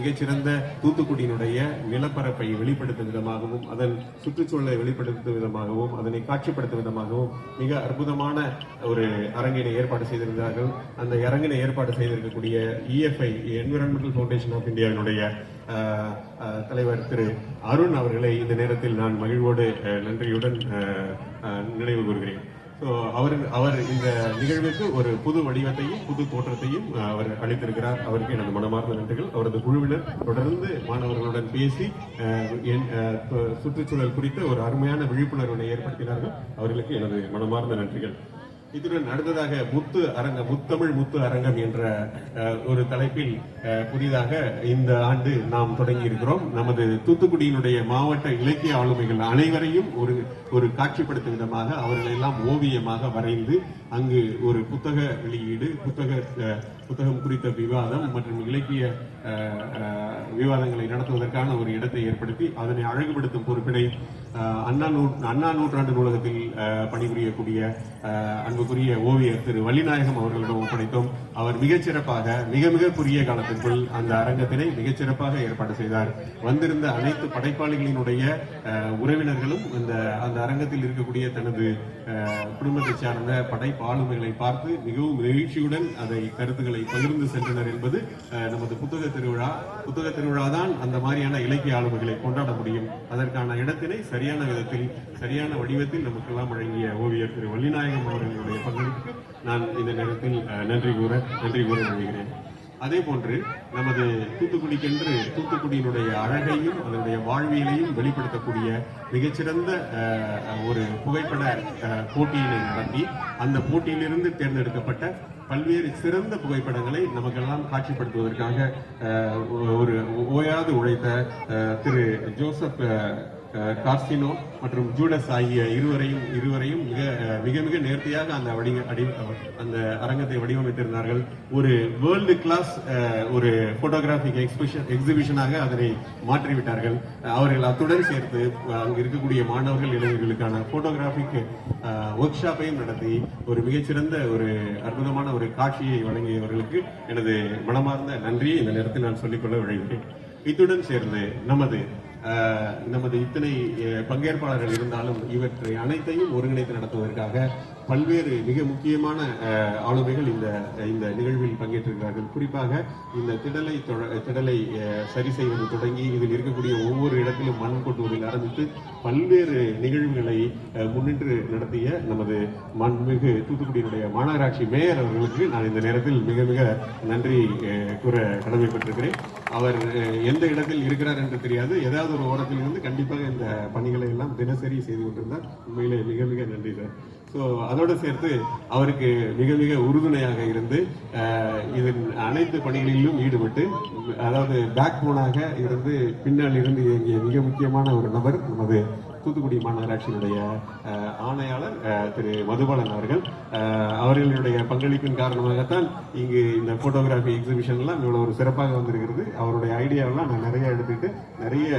மிகச்சிறந்த தூத்துக்குடியினுடைய நிலப்பரப்பை வெளிப்படுத்தும் விதமாகவும் அதன் சுற்றுச்சூழலை வெளிப்படுத்தும் விதமாகவும் அதனை காட்சிப்படுத்தும் விதமாகவும் மிக அற்புதமான ஒரு அரங்கினை ஏற்பாடு செய்திருந்தார்கள். அந்த அரங்கினை ஏற்பாடு செய்திருக்கக்கூடிய EFI என்விரான்மெண்டல் ஃபவுண்டேஷன் ஆஃப் இந்தியாவினுடைய தலைவர் திரு அருண் அவர்களை இந்த நேரத்தில் நான் மகிழ்வோடு நன்றியுடன் நினைவு கூறுகிறேன். அவர் இந்த நிகழ்வுக்கு ஒரு புது வடிவத்தையும் புது தோற்றத்தையும் அவர் அளித்திருக்கிறார். அவருக்கு எனது மனமார்ந்த நன்றிகள். அவரது குழுவினர் தொடர்ந்து மாணவர்களுடன் பேசி சுற்றுச்சூழல் குறித்த ஒரு அருமையான விழிப்புணர்வினை ஏற்படுத்தினார்கள். அவர்களுக்கு எனது மனமார்ந்த நன்றிகள். இத்துடன் அடுத்ததாக முத்தமிழ் முத்து அரங்கம் என்ற ஒரு தலைப்பில் புதிதாக இந்த ஆண்டு நாம் தொடங்கி இருக்கிறோம். நமது தூத்துக்குடியினுடைய மாவட்ட இலக்கிய ஆளுமைகள் அனைவரையும் ஒரு காட்சிப்படுத்தும் விதமாக அவர்கள் எல்லாம் ஓவியமாக வரைந்து அங்கு ஒரு புத்தக வெளியீடு, புத்தகம் குறித்த விவாதம் மற்றும் இலக்கிய விவாதங்களை நடத்துவதற்கான ஒரு இடத்தை ஏற்படுத்தி அதனை அழகுபடுத்தும் பொறுப்பினை அண்ணா நூற்றாண்டு நூலகத்தில் பணிபுரியக்கூடிய அன்புக்குரிய ஓவியர் திரு வள்ளிநாயகம் அவர்களிடம் ஒப்படைத்தோம். அவர் மிகச்சிறப்பாக மிக குறுகிய காலத்திற்குள் அந்த அரங்கத்தினை மிகச்சிறப்பாக ஏற்பாடு செய்தார். வந்திருந்த அனைத்து படைப்பாளிகளினுடைய உறவினர்களும் அந்த அரங்கத்தில் இருக்கக்கூடிய தனது குடும்பத்தை சார்ந்த படைப்பாளுமைகளை பார்த்து மிகவும் மகிழ்ச்சியுடன் அதை கருத்துக்களை பகிர்ந்து சென்றனர் என்பது நமது புத்தக திருவிழா தான் அந்த மாதிரியான இலக்கிய ஆளுமைகளை கொண்டாட முடியும். அதற்கான இடத்தினை சரியான விதத்தில் சரியான வடிவத்தில் நமக்கெல்லாம் வழங்கிய ஓவியர் திரு வள்ளிநாயகம் அவர்களுடைய பங்களிப்புக்கு நான் இந்த நேரத்தில் நன்றி கூற விரும்புகிறேன். அதே போன்று நமது தூத்துக்குடிக்கென்று தூத்துக்குடியினுடைய அழகையும் அதனுடைய வாழ்வியலையும் வெளிப்படுத்தக்கூடிய மிகச்சிறந்த ஒரு புகைப்பட போட்டியினை நடத்தி அந்த போட்டியிலிருந்து தேர்ந்தெடுக்கப்பட்ட பல்வேறு சிறந்த புகைப்படங்களை நமக்கெல்லாம் காட்சிப்படுத்துவதற்காக ஒரு ஓயாது உழைத்த திரு ஜோசப் கார்சினோ மற்றும் ஜூடஸ் ஆகிய இருவரையும் மிக நேர்த்தியாக அந்த அரங்கத்தை வடிவமைத்திருந்தார்கள். ஒரு வேர்ல்டு கிளாஸ் ஒரு போட்டோகிராபிக் எக்ஸிபிஷனாக அதனை மாற்றிவிட்டார்கள். அவர்கள் அத்துடன் சேர்த்து அங்கு இருக்கக்கூடிய மாணவர்கள் இளைஞர்களுக்கான போட்டோகிராபிக் ஒர்க் ஷாப்பையும் நடத்தி ஒரு மிகச்சிறந்த ஒரு அற்புதமான ஒரு காட்சியை வழங்கியவர்களுக்கு எனது மனமார்ந்த நன்றியை இந்த நேரத்தில் நான் சொல்லிக்கொள்ள விழைகிறேன். இத்துடன் சேர்ந்து நமது இத்தனை பங்கேற்பாளர்கள் இருந்தாலும் இவற்றை அனைத்தையும் ஒருங்கிணைத்து நடத்துவதற்காக பல்வேறு மிக முக்கியமான ஆளுமைகள் இந்த நிகழ்வில் பங்கேற்றிருக்கிறார்கள். குறிப்பாக இந்த திடலை சரி செய்வது தொடங்கி இதில் இருக்கக்கூடிய ஒவ்வொரு இடத்திலும் மண் கொட்டுவதில் ஆரம்பித்து பல்வேறு நிகழ்வுகளை முன்னின்று நடத்திய நமது மாண்புமிகு தூத்துக்குடியினுடைய மாநகராட்சி மேயர் அவர்களுக்கு நான் இந்த நேரத்தில் மிக நன்றி கூற கடமைப்பட்டிருக்கிறேன். அவர் எந்த இடத்தில் இருக்கிறார் என்று தெரியாது, ஏதாவது ஒரு ஓரத்தில் இருந்து கண்டிப்பாக இந்த பணிகளை எல்லாம் தினசரி செய்து கொண்டிருந்தார். உண்மையிலே மிக நன்றி சார். அதோடு சேர்த்து அவருக்கு மிக உறுதுணையாக இருந்து இதன் அனைத்து பணிகளிலும் ஈடுபட்டு அதாவது பேக் போனாக இருந்து பின்னால் இருந்து இயங்கிய மிக முக்கியமான ஒரு நபர் நமது தூத்துக்குடி மாநகராட்சியினுடைய ஆணையாளர் திரு மதுபாலன் அவர்களுடைய பங்களிப்பின் காரணமாகத்தான் இங்கு இந்த போட்டோகிராஃபி எக்ஸிபிஷன் எல்லாம் இவ்வளவு ஒரு சிறப்பாக வந்திருக்கிறது. அவருடைய ஐடியாவெல்லாம் நான் நிறைய எடுத்துட்டு நிறைய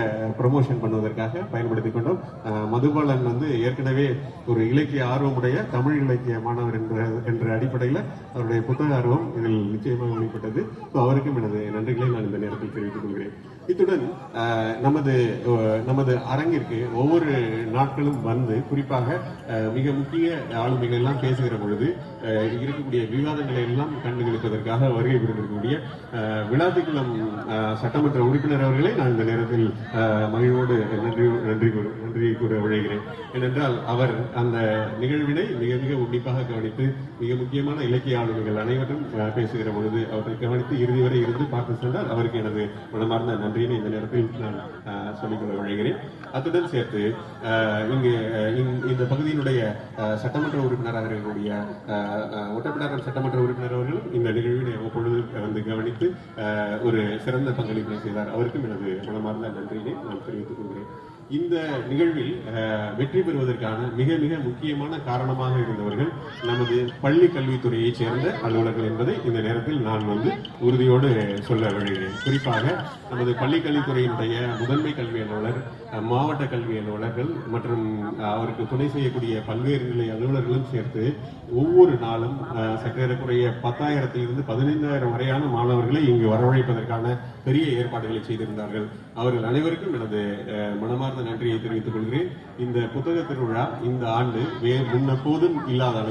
ப்ரமோஷன் பண்ணுவதற்காக பயன்படுத்திக் கொண்டோம். மதுபாலன் ஏற்கனவே ஒரு இலக்கிய ஆர்வமுடைய தமிழ் இலக்கிய மாணவர் என்ற அடிப்படையில் அவருடைய புத்தக ஆர்வம் இதில் நிச்சயமாக வெளிப்பட்டது. அவருக்கும் எனது நன்றிகளை நான் இந்த நேரத்தில் தெரிவித்துக் கொள்கிறேன். இத்துடன் நமது அரங்கிற்கு ஒவ்வொரு நாட்களும் வந்து குறிப்பாக மிக முக்கிய ஆளுமைகள் எல்லாம் பேசுகிற பொழுது இருக்கக்கூடிய விவாதங்களை எல்லாம் கண்டுகளிப்பதற்காக வருகை புரிந்திருக்கக்கூடிய விளாத்திக்குளம் சட்டமன்ற உறுப்பினர் அவர்களை நான் இந்த நேரத்தில் மகிழ்வோடு நன்றி கூற விழைகிறேன். ஏனென்றால் அவர் அந்த நிகழ்வினை மிக உன்னிப்பாக கவனித்து மிக முக்கியமான இலக்கிய ஆளுமைகள் அனைவரும் பேசுகிற பொழுது அவரை கவனித்து இறுதி வரை இருந்து பார்த்து சென்றால் அவருக்கு எனது மனமார்ந்த நன்றியினை இந்த நேரத்தில் நான் சொல்லிக்கொள்ள விழைகிறேன். அத்துடன் சேர்த்து இங்கு இந்த பகுதியினுடைய சட்டமன்ற உறுப்பினராக இருக்கக்கூடிய ஒட்டப்பிடாரம் சட்டமன்ற உறுப்பினர் அவர்களும் இந்த நிகழ்வினை அப்பொழுது வந்து கவனித்து ஒரு சிறந்த பங்களிப்பினை செய்தார். அவருக்கும் எனது மனமார்ந்த நன்றியினை நான் தெரிவித்துக் கொள்கிறேன். இந்த நிகழ்வில் வெற்றி பெறுவதற்கான மிக முக்கியமான காரணமாக இருந்தவர்கள் நமது பள்ளி கல்வித்துறையைச் சேர்ந்த அலுவலர்கள் என்பதை இந்த நேரத்தில் நான் உறுதியோடு சொல்ல விழைகிறேன். குறிப்பாக நமது பள்ளி கல்வித்துறையினுடைய முதன்மை கல்வி அலுவலர், மாவட்ட கல்வி அலுவலர், செயலாளர்கள் மற்றும் அவருக்கு துணை செய்யக்கூடிய பல்வேறு நிலை அலுவலர்களும் சேர்த்து ஒவ்வொரு நாளும் சற்றேறக்குறைய 10,000 15,000 வரையான மாணவர்களை இங்கு வரவழைப்பதற்கான பெரிய ஏற்பாடுகளை செய்திருந்தார்கள். அவர்கள் அனைவருக்கும் எனது மனமார்ந்த நன்றியை தெரிவித்துக் கொள்கிறேன். இந்த புத்தக திருவிழா இந்த ஆண்டு முன்னெப்போதும் இல்லாத அளவில்